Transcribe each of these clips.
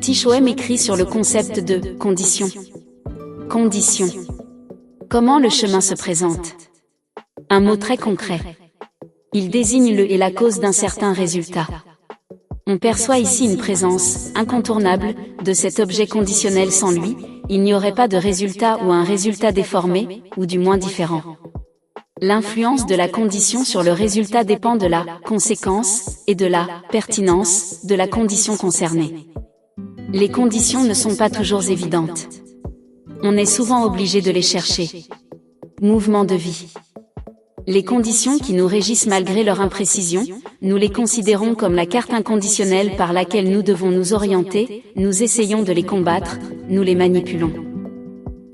Tichoem écrit sur le concept de « condition ». Condition. Comment le chemin se présente? Un mot très concret. Il désigne le et la cause d'un certain résultat. On perçoit ici une présence incontournable de cet objet conditionnel. Sans lui, il n'y aurait pas de résultat ou un résultat déformé, ou du moins différent. L'influence de la condition sur le résultat dépend de la conséquence et de la pertinence de la condition concernée. Les conditions ne sont pas toujours évidentes. On est souvent obligé de les chercher. Mouvement de vie. Les conditions qui nous régissent malgré leur imprécision, nous les considérons comme la carte inconditionnelle par laquelle nous devons nous orienter, nous essayons de les combattre, nous les manipulons.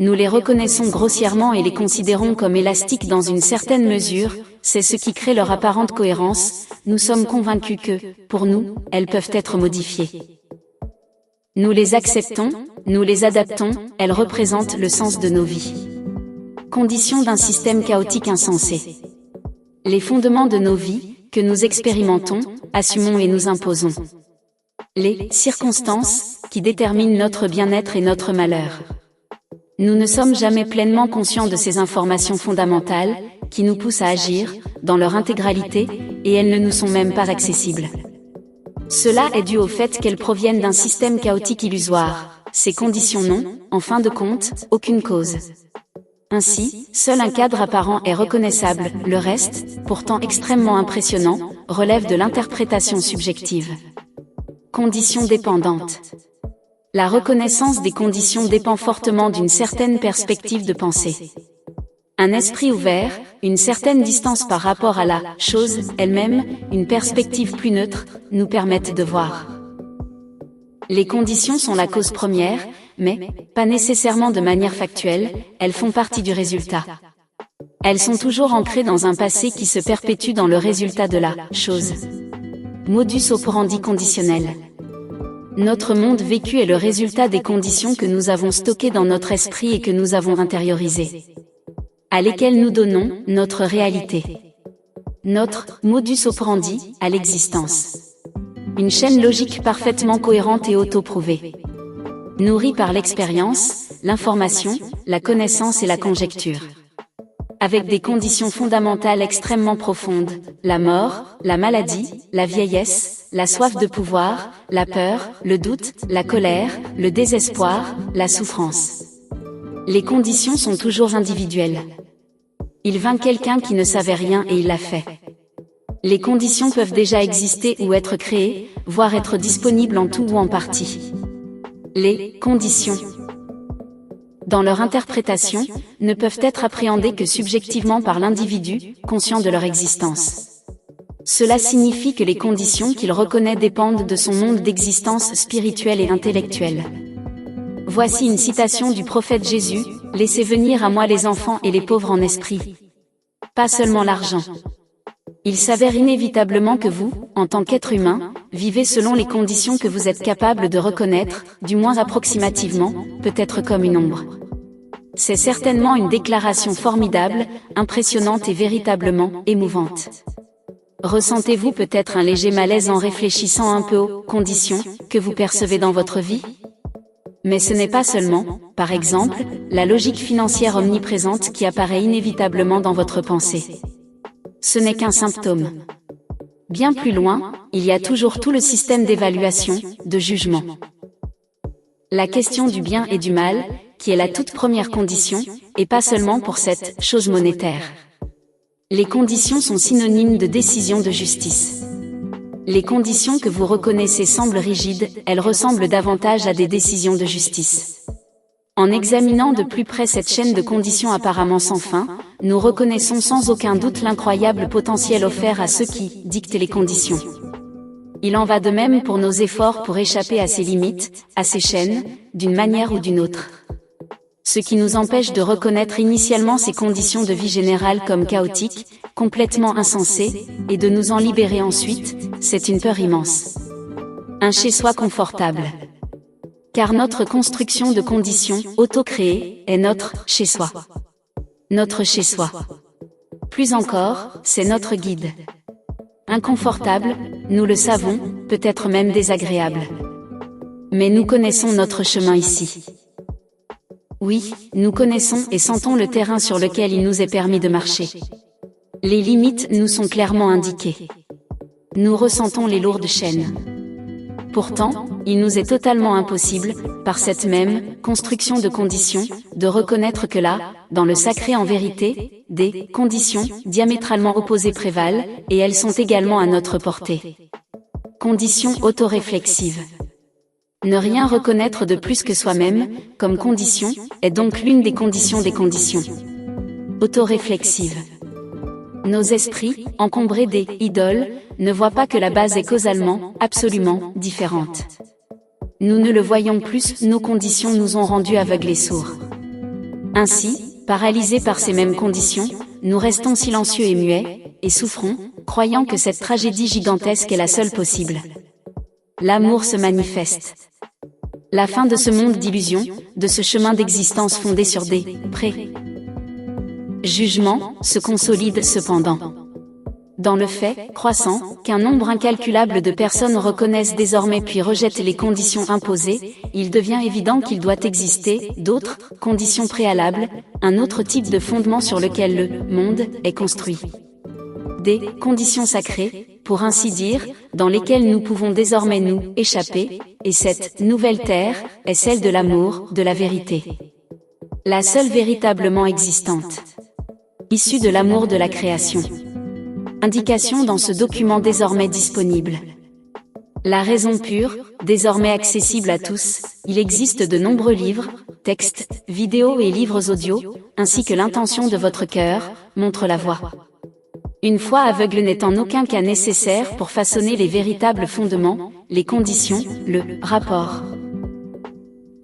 Nous les reconnaissons grossièrement et les considérons comme élastiques dans une certaine mesure, c'est ce qui crée leur apparente cohérence, nous sommes convaincus que, pour nous, elles peuvent être modifiées. Nous les acceptons, nous les adaptons, elles représentent le sens de nos vies. Conditions d'un système chaotique insensé. Les fondements de nos vies, que nous expérimentons, assumons et nous imposons. Les circonstances, qui déterminent notre bien-être et notre malheur. Nous ne sommes jamais pleinement conscients de ces informations fondamentales, qui nous poussent à agir, dans leur intégralité, et elles ne nous sont même pas accessibles. Cela est dû au fait qu'elles proviennent d'un système chaotique illusoire. Ces conditions n'ont, en fin de compte, aucune cause. Ainsi, seul un cadre apparent est reconnaissable, le reste, pourtant extrêmement impressionnant, relève de l'interprétation subjective. Conditions dépendantes. La reconnaissance des conditions dépend fortement d'une certaine perspective de pensée. Un esprit ouvert, une certaine distance par rapport à la chose elle-même, une perspective plus neutre, nous permettent de voir. Les conditions sont la cause première, mais, pas nécessairement de manière factuelle, elles font partie du résultat. Elles sont toujours ancrées dans un passé qui se perpétue dans le résultat de la chose. Modus operandi conditionnel. Notre monde vécu est le résultat des conditions que nous avons stockées dans notre esprit et que nous avons intériorisées, à lesquelles nous donnons notre réalité. Notre modus operandi à l'existence. Une chaîne logique parfaitement cohérente et auto-prouvée. Nourrie par l'expérience, l'information, la connaissance et la conjecture. Avec des conditions fondamentales extrêmement profondes, la mort, la maladie, la vieillesse, la soif de pouvoir, la peur, le doute, la colère, le désespoir, la souffrance. Les conditions sont toujours individuelles. Il vint quelqu'un qui ne savait rien et il l'a fait. Les conditions peuvent déjà exister ou être créées, voire être disponibles en tout ou en partie. Les conditions, dans leur interprétation, ne peuvent être appréhendées que subjectivement par l'individu, conscient de leur existence. Cela signifie que les conditions qu'il reconnaît dépendent de son monde d'existence spirituelle et intellectuelle. Voici une citation du prophète Jésus, « Laissez venir à moi les enfants et les pauvres en esprit. Pas seulement l'argent. » Il s'avère inévitablement que vous, en tant qu'être humain, vivez selon les conditions que vous êtes capable de reconnaître, du moins approximativement, peut-être comme une ombre. C'est certainement une déclaration formidable, impressionnante et véritablement émouvante. Ressentez-vous peut-être un léger malaise en réfléchissant un peu aux conditions que vous percevez dans votre vie? Mais ce n'est pas seulement, par exemple, la logique financière omniprésente qui apparaît inévitablement dans votre pensée. Ce n'est qu'un symptôme. Bien plus loin, il y a toujours tout le système d'évaluation, de jugement. La question du bien et du mal, qui est la toute première condition, et pas seulement pour cette chose monétaire. Les conditions sont synonymes de décision de justice. Les conditions que vous reconnaissez semblent rigides, elles ressemblent davantage à des décisions de justice. En examinant de plus près cette chaîne de conditions apparemment sans fin, nous reconnaissons sans aucun doute l'incroyable potentiel offert à ceux qui dictent les conditions. Il en va de même pour nos efforts pour échapper à ces limites, à ces chaînes, d'une manière ou d'une autre. Ce qui nous empêche de reconnaître initialement ces conditions de vie générale comme chaotiques, complètement insensées, et de nous en libérer ensuite, c'est une peur immense. Un chez-soi confortable. Car notre construction de conditions, auto-créée, est notre chez-soi. Notre chez-soi. Plus encore, c'est notre guide. Inconfortable, nous le savons, peut-être même désagréable. Mais nous connaissons notre chemin ici. Oui, nous connaissons et sentons le terrain sur lequel il nous est permis de marcher. Les limites nous sont clairement indiquées. Nous ressentons les lourdes chaînes. Pourtant, il nous est totalement impossible, par cette même construction de conditions, de reconnaître que là, dans le sacré en vérité, des conditions diamétralement opposées prévalent, et elles sont également à notre portée. Conditions autoréflexives. Ne rien reconnaître de plus que soi-même, comme condition, est donc l'une des conditions des conditions. Autoréflexives. Nos esprits, encombrés des idoles, ne voient pas que la base est causalement, absolument, différente. Nous ne le voyons plus, nos conditions nous ont rendus aveugles et sourds. Ainsi, paralysés par ces mêmes conditions, nous restons silencieux et muets, et souffrons, croyant que cette tragédie gigantesque est la seule possible. L'amour se manifeste. La fin de ce monde d'illusions, de ce chemin d'existence fondé sur des jugements, se consolide cependant. Dans le fait, croissant, qu'un nombre incalculable de personnes reconnaissent désormais puis rejettent les conditions imposées, il devient évident qu'il doit exister d'autres conditions préalables, un autre type de fondement sur lequel le monde est construit. Des conditions sacrées, pour ainsi dire, dans lesquelles nous pouvons désormais nous échapper, et cette nouvelle terre est celle de l'amour, de la vérité. La seule véritablement existante. Issue de l'amour de la création. Indication dans ce document désormais disponible. La raison pure, désormais accessible à tous, il existe de nombreux livres, textes, vidéos et livres audio, ainsi que l'intention de votre cœur, montre la voie. Une foi aveugle n'est en aucun cas nécessaire pour façonner les véritables fondements, les conditions, le rapport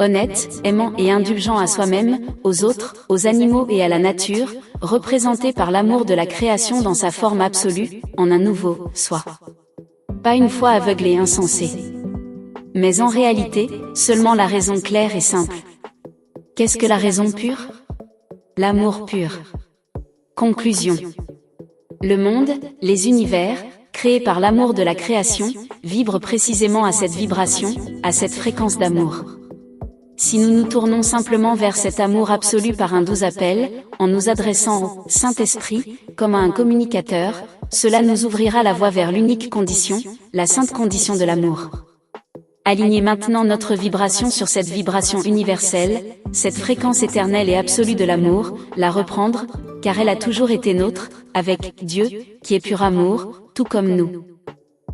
honnête, aimant et indulgent à soi-même, aux autres, aux animaux et à la nature, représenté par l'amour de la création dans sa forme absolue, en un nouveau soi. Pas une foi aveugle et insensée. Mais en réalité, seulement la raison claire et simple. Qu'est-ce que la raison pure? L'amour pur. Conclusion. Le monde, les univers, créés par l'amour de la création, vibrent précisément à cette vibration, à cette fréquence d'amour. Si nous nous tournons simplement vers cet amour absolu par un doux appel, en nous adressant au Saint-Esprit, comme à un communicateur, cela nous ouvrira la voie vers l'unique condition, la sainte condition de l'amour. Alignez maintenant notre vibration sur cette vibration universelle, cette fréquence éternelle et absolue de l'amour, la reprendre, car elle a toujours été nôtre, avec Dieu, qui est pur amour, tout comme nous.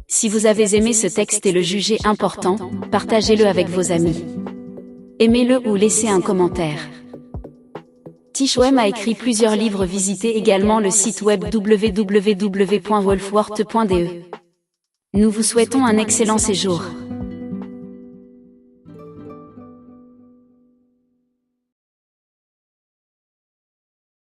Si vous avez aimé ce texte et le jugez important, partagez-le avec vos amis. Aimez-le ou laissez un commentaire. Tichwem a écrit plusieurs livres. Visitez également le site web www.wolfworth.de. Nous vous souhaitons un excellent séjour.